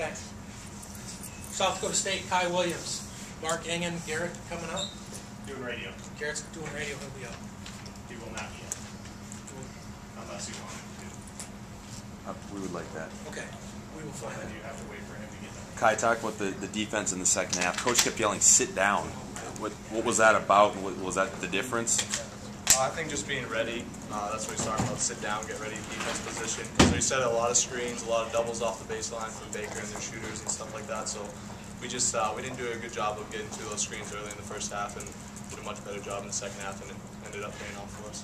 Okay. South Dakota State, Kai Williams. Mark Engen, Garrett coming up. Doing radio. Garrett's doing radio, he'll be up. He will not be up. Unless you want him to. We would like that. Okay. We will find Then that. you have to wait for him to get there. Kai, talk about the defense in the second half. Coach kept yelling, "Sit down." What was that about? Was that the difference? I think just being ready. That's what he's talking about. Sit down, get ready, defense position. So he set a lot of screens, a lot of doubles off the baseline from Baker and their shooters and stuff like that. So we just we didn't do a good job of getting to those screens early in the first half, and did a much better job in the second half, and it ended up paying off for us.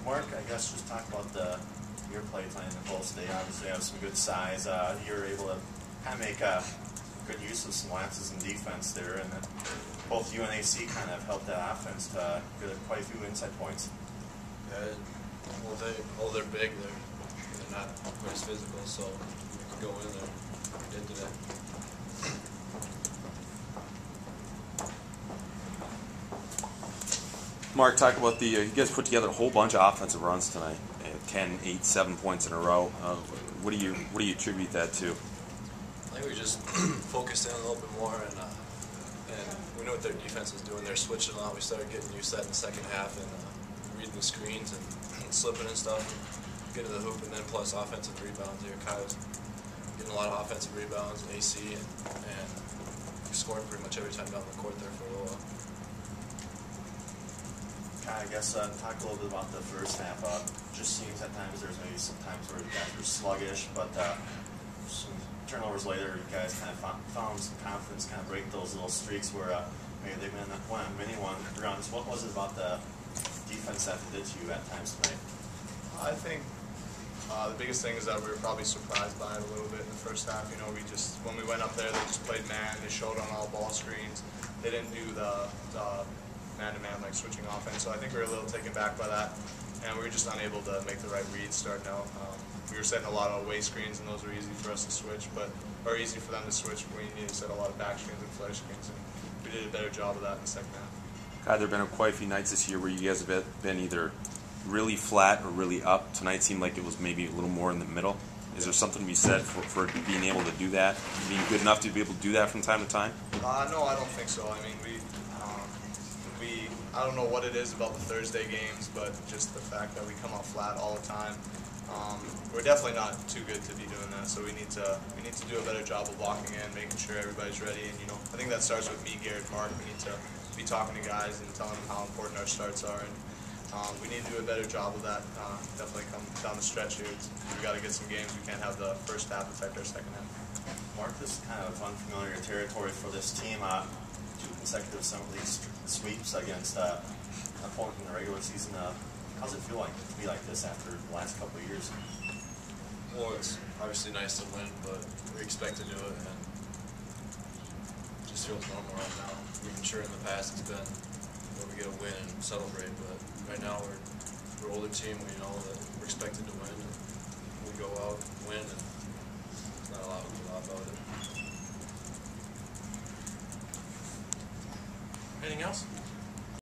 Mark, I guess just talk about your play time in Dakota State. Obviously, you have some good size. You were able to kind of make good use of some lapses in defense there, and both you and AC kind of helped that offense to get quite a few inside points. Yeah, well, they're big. They're not quite as physical, so we can go in there. We did today. Mark, talk about you guys put together a whole bunch of offensive runs tonight. 10, 8, 7 points in a row. What do you attribute that to? I think we just focused in a little bit more, and we know what their defense is doing. They're switching a lot. We started getting used to that in the second half, and reading the screens and slipping and stuff, and getting to the hoop, and then plus offensive rebounds here. Kyle's getting a lot of offensive rebounds, and AC, and scoring pretty much every time down the court there for a little while. I guess talk a little bit about the first half. Just seems at times there's maybe some times where you guys were sluggish, but some turnovers later, you guys kind of found some confidence, kind of break those little streaks where maybe they went on mini one runs. What was it about the defense that did to you at times tonight? I think the biggest thing is that we were probably surprised by it a little bit in the first half. You know, when we went up there, they just played man. They showed on all ball screens. They didn't do the man-to-man, like switching offense. So I think we were a little taken back by that, and we were just unable to make the right reads starting out. We were setting a lot of away screens, and those were easy for us to switch, or easy for them to switch. But we needed to set a lot of back screens and flash screens, and we did a better job of that in the second half. God, there have been quite a few nights this year where you guys have been either really flat or really up. Tonight seemed like it was maybe a little more in the middle. Is there something to be said for being able to do that, being good enough to be able to do that from time to time? No, I don't think so. I mean, I don't know what it is about the Thursday games, but just the fact that we come out flat all the time. We're definitely not too good to be doing that, so we need to do a better job of locking in, making sure everybody's ready. And I think that starts with me, Garrett, Mark. We need to be talking to guys and telling them how important our starts are, and we need to do a better job of that. Definitely come down the stretch here. We got to get some games. We can't have the first half affect our second half. Mark, this is kind of unfamiliar territory for this team. 2 consecutive league sweeps against an opponent in the regular season. How does it feel like to be like this after the last couple of years? Well, it's obviously nice to win, but we expect to do it, and it just feels normal right now. I'm sure in the past it's been where we get a win and celebrate, but right now we're an older team. We know that we're expected to win.